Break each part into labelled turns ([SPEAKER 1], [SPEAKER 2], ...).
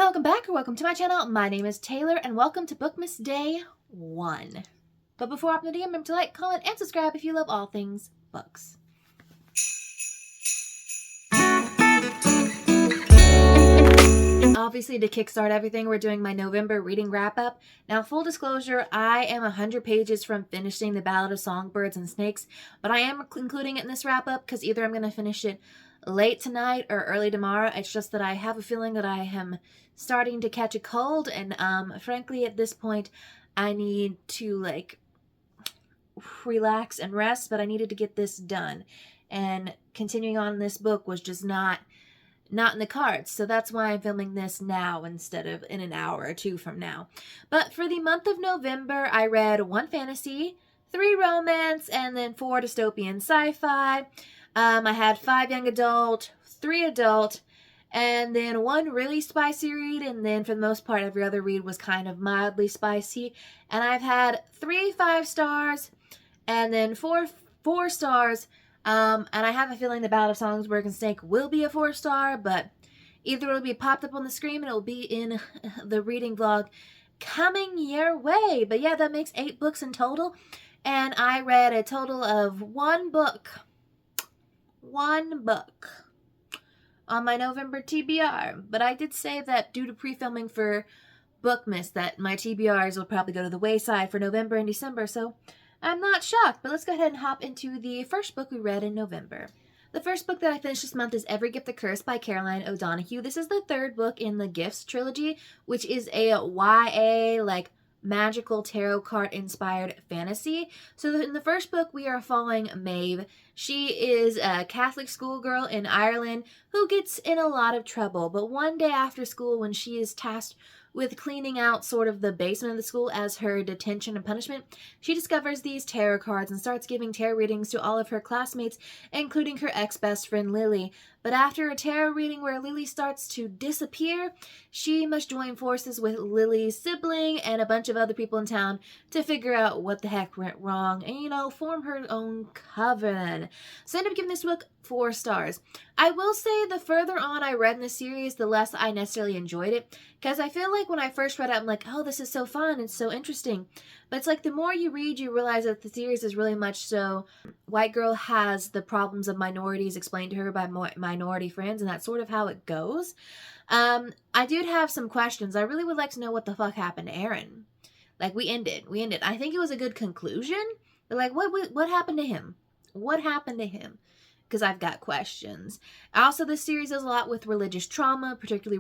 [SPEAKER 1] Welcome back or welcome to my channel. My name is Taylor and welcome to Bookmas Day 1. But before I open the video, remember to like, comment, and subscribe if you love all things books. Obviously, to kickstart everything, we're doing my November reading wrap-up. Now, full disclosure, I am 100 pages from finishing The Ballad of Songbirds and Snakes, but I am including it in this wrap-up because either I'm going to finish it late tonight or early tomorrow. It's just that I have a feeling that I am starting to catch a cold, and frankly, at this point, I need to, relax and rest, but I needed to get this done. And continuing on in this book was just not in the cards, so that's why I'm filming this now instead of in an hour or two from now. But for the month of November, I read 1 fantasy, 3 romance, and then 4 dystopian sci-fi. I had 5 young adult, 3 adult, and then 1 really spicy read, and then for the most part every other read was kind of mildly spicy. And I've had 3 5 stars, and then 4 4 stars. And I have a feeling The Ballad of Songbirds and Snakes will be a 4-star, but either it'll be popped up on the screen and it'll be in the reading vlog coming your way. But yeah, that makes 8 books in total. And I read a total of 1 book. 1 book on my November TBR. But I did say that due to pre-filming for Bookmas that my TBRs will probably go to the wayside for November and December, so I'm not shocked, but let's go ahead and hop into the first book we read in November. The first book that I finished this month is Every Gift the Curse by Caroline O'Donoghue. This is the 3rd book in the Gifts trilogy, which is a YA, magical tarot card inspired fantasy. So in the first book, we are following Maeve. She is a Catholic schoolgirl in Ireland who gets in a lot of trouble, but one day after school, when she is tasked with cleaning out sort of the basement of the school as her detention and punishment, she discovers these tarot cards and starts giving tarot readings to all of her classmates, including her ex-best friend Lily. But after a tarot reading where Lily starts to disappear, she must join forces with Lily's sibling and a bunch of other people in town to figure out what the heck went wrong and, form her own coven. So I ended up giving this book 4 stars. I will say the further on I read in the series, the less I necessarily enjoyed it, because I feel like when I first read it, I'm like, oh, this is so fun, it's so interesting. But it's like the more you read, you realize that the series is really much so white girl has the problems of minorities explained to her by minority friends, and that's sort of how it goes. I did have some questions. I really would like to know what the fuck happened to Aaron. We ended. I think it was a good conclusion, but what happened to him? What happened to him? Because I've got questions. Also, this series does a lot with religious trauma, particularly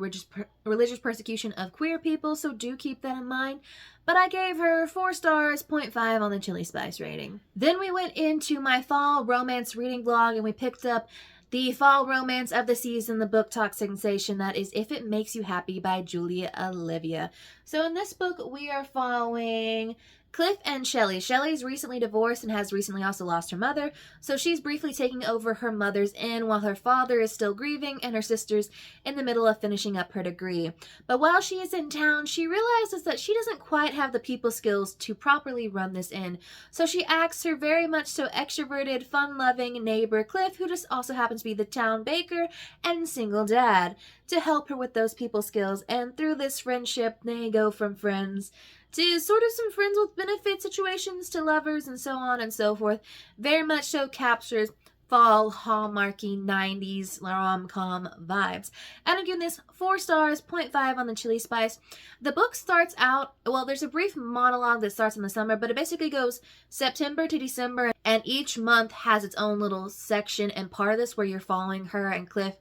[SPEAKER 1] religious persecution of queer people, so do keep that in mind. But I gave her 4 stars, 0.5 on the chili spice rating. Then we went into my fall romance reading vlog, and we picked up the fall romance of the season, the book talk sensation, that is If It Makes You Happy by Julia Olivia. So in this book, we are following Cliff and Shelley. Shelley's recently divorced and has recently also lost her mother, so she's briefly taking over her mother's inn while her father is still grieving and her sister's in the middle of finishing up her degree. But while she is in town, she realizes that she doesn't quite have the people skills to properly run this inn, so she asks her very much so extroverted, fun-loving neighbor Cliff, who just also happens to be the town baker and single dad, to help her with those people skills. And through this friendship, they go from friends to sort of some friends with benefit situations to lovers and so on and so forth. Very much so captures fall hallmarky 90s rom-com vibes. And I'm giving this 4 stars, 0.5 on the chili spice. The book starts out, well, there's a brief monologue that starts in the summer, but it basically goes September to December, and each month has its own little section and part of this where you're following her and Cliff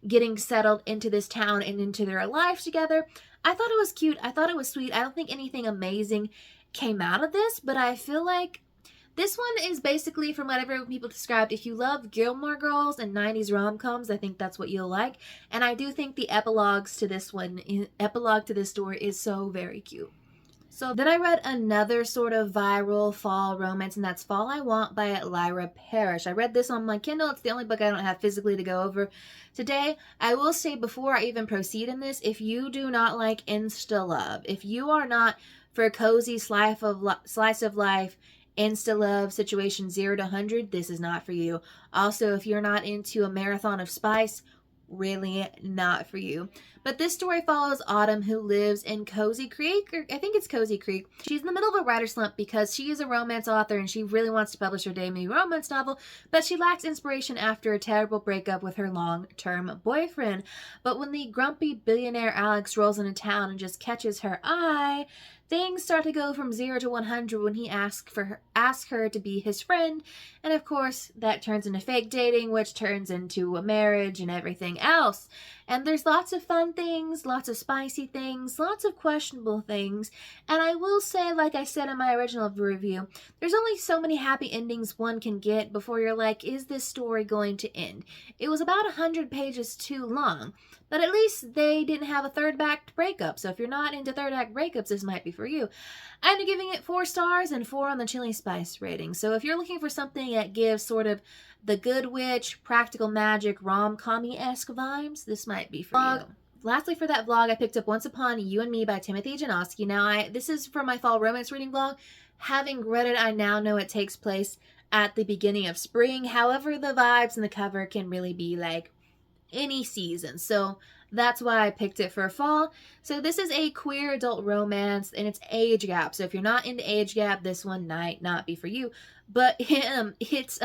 [SPEAKER 1] getting settled into this town and into their life together. I thought it was cute. I thought it was sweet. I don't think anything amazing came out of this, but I feel like this one is basically, from whatever people described, if you love Gilmore Girls and 90s rom-coms, I think that's what you'll like. And I do think the epilogue to this story is so very cute. So then I read another sort of viral fall romance, and that's Fall I Want by Lyra Parrish. I read this on my Kindle. It's the only book I don't have physically to go over today. I will say before I even proceed in this, if you do not like insta-love, if you are not for cozy slice of life, insta-love situation 0 to 100, this is not for you. Also, if you're not into a marathon of spice, really not for you. But this story follows Autumn, who lives in Cozy Creek, or I think it's Cozy Creek. She's in the middle of a writer slump because she is a romance author and she really wants to publish her debut romance novel, but she lacks inspiration after a terrible breakup with her long-term boyfriend. But when the grumpy billionaire Alex rolls into town and just catches her eye, things start to go from 0 to 100 when he asks her to be his friend, and of course that turns into fake dating, which turns into a marriage and everything else. And there's lots of fun things, lots of spicy things, lots of questionable things. And I will say, like I said in my original review, there's only so many happy endings one can get before you're like, is this story going to end? It was about 100 pages too long, but at least they didn't have a third act breakup. So if you're not into third act breakups, this might be for you. I'm giving it 4 stars and 4 on the chili spice rating. So if you're looking for something that gives sort of the Good Witch, practical magic, rom-com-esque vibes, this might be for you. Lastly, for that vlog, I picked up Once Upon You and Me by Timothy Janoski. Now, this is from my fall romance reading vlog. Having read it, I now know it takes place at the beginning of spring. However, the vibes in the cover can really be like any season. So that's why I picked it for fall. So this is a queer adult romance and it's age gap. So if you're not into age gap, this one might not be for you. But it's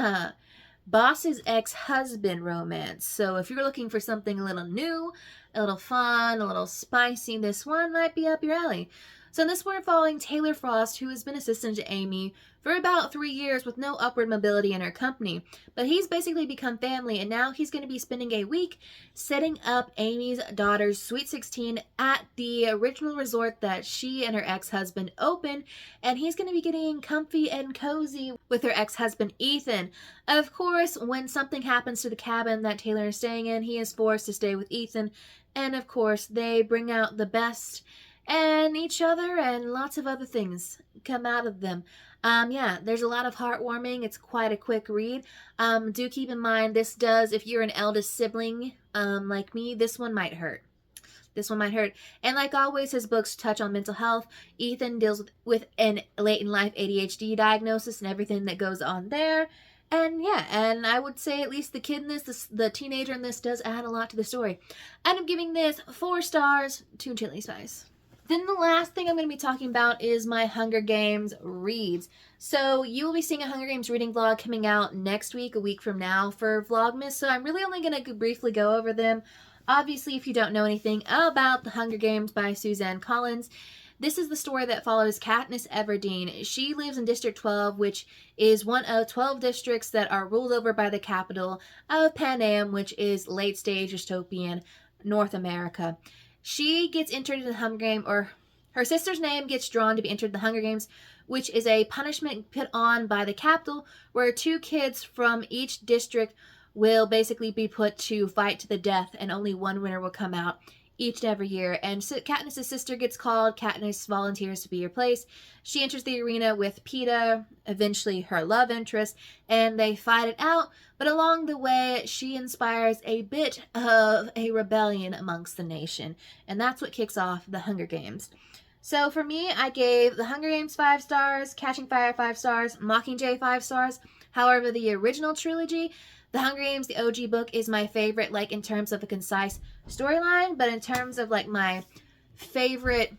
[SPEAKER 1] boss's ex-husband romance. So if you're looking for something a little new, a little fun, a little spicy, this one might be up your alley. So in this we're following Taylor Frost, who has been assistant to Amy for about 3 years with no upward mobility in her company. But he's basically become family, and now he's going to be spending a week setting up Amy's daughter's Sweet 16 at the original resort that she and her ex-husband opened, and he's going to be getting comfy and cozy with her ex-husband Ethan. Of course, when something happens to the cabin that Taylor is staying in, he is forced to stay with Ethan, and of course they bring out the best and each other, and lots of other things come out of them. Yeah, there's a lot of heartwarming. It's quite a quick read. Do keep in mind, this does, if you're an eldest sibling, like me, this one might hurt. This one might hurt. And like always, his books touch on mental health. Ethan deals with an late in life ADHD diagnosis and everything that goes on there. And yeah, and I would say at least the kid in this, the teenager in this, does add a lot to the story. And I'm giving this 4 stars, 2 chili spice. Then the last thing I'm going to be talking about is my Hunger Games reads. So you will be seeing a Hunger Games reading vlog coming out next week, a week from now for Vlogmas. So I'm really only going to briefly go over them. Obviously, if you don't know anything about the Hunger Games by Suzanne Collins, this is the story that follows Katniss Everdeen. She lives in District 12, which is one of 12 districts that are ruled over by the capital of Panem, which is late-stage dystopian North America. She gets entered into the Hunger Games, or her sister's name gets drawn to be entered in the Hunger Games, which is a punishment put on by the capital, where 2 kids from each district will basically be put to fight to the death, and only one winner will come out each and every year. And so Katniss' sister gets called. Katniss volunteers to be replaced. She enters the arena with Peeta, eventually her love interest, and they fight it out. But along the way, she inspires a bit of a rebellion amongst the nation. And that's what kicks off the Hunger Games. So for me, I gave The Hunger Games 5 stars, Catching Fire 5 stars, Mockingjay 5 stars. However, the original trilogy, The Hunger Games, the OG book, is my favorite, like in terms of a concise storyline, but in terms of like my favorite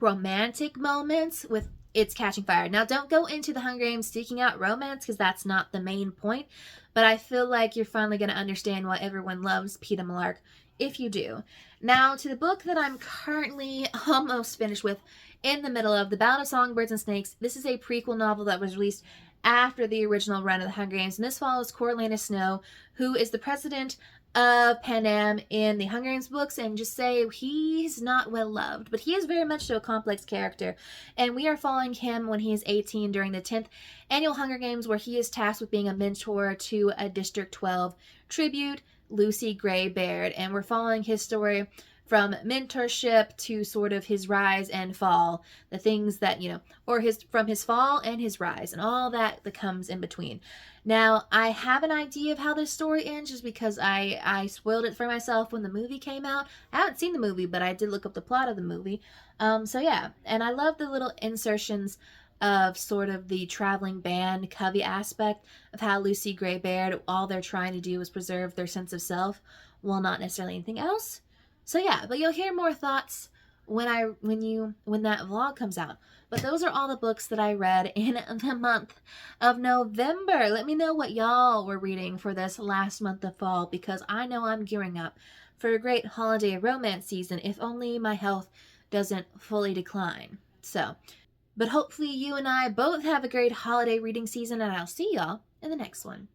[SPEAKER 1] romantic moments, with it's Catching Fire. Now, don't go into The Hunger Games seeking out romance, because that's not the main point, but I feel like you're finally going to understand why everyone loves Peeta Mellark, if you do. Now, to the book that I'm currently almost finished with, in the middle of, The Ballad of Songbirds and Snakes. This is a prequel novel that was released after the original run of the Hunger Games, and this follows Coriolanus Snow, who is the president of Panem in the Hunger Games books, and just say he's not well loved, but he is very much so a complex character, and we are following him when he is 18 during the 10th annual Hunger Games, where he is tasked with being a mentor to a District 12 tribute, Lucy Gray Baird, and we're following his story from mentorship to sort of his rise and fall, the things that, you know, or from his fall and his rise and all that comes in between. Now, I have an idea of how this story ends just because I spoiled it for myself when the movie came out. I haven't seen the movie, but I did look up the plot of the movie. So yeah, and I love the little insertions of sort of the traveling band covey aspect of how Lucy Gray Baird, all they're trying to do is preserve their sense of self, well, not necessarily anything else. So yeah, but you'll hear more thoughts when that vlog comes out. But those are all the books that I read in the month of November. Let me know what y'all were reading for this last month of fall, because I know I'm gearing up for a great holiday romance season, if only my health doesn't fully decline. So, but hopefully you and I both have a great holiday reading season, and I'll see y'all in the next one.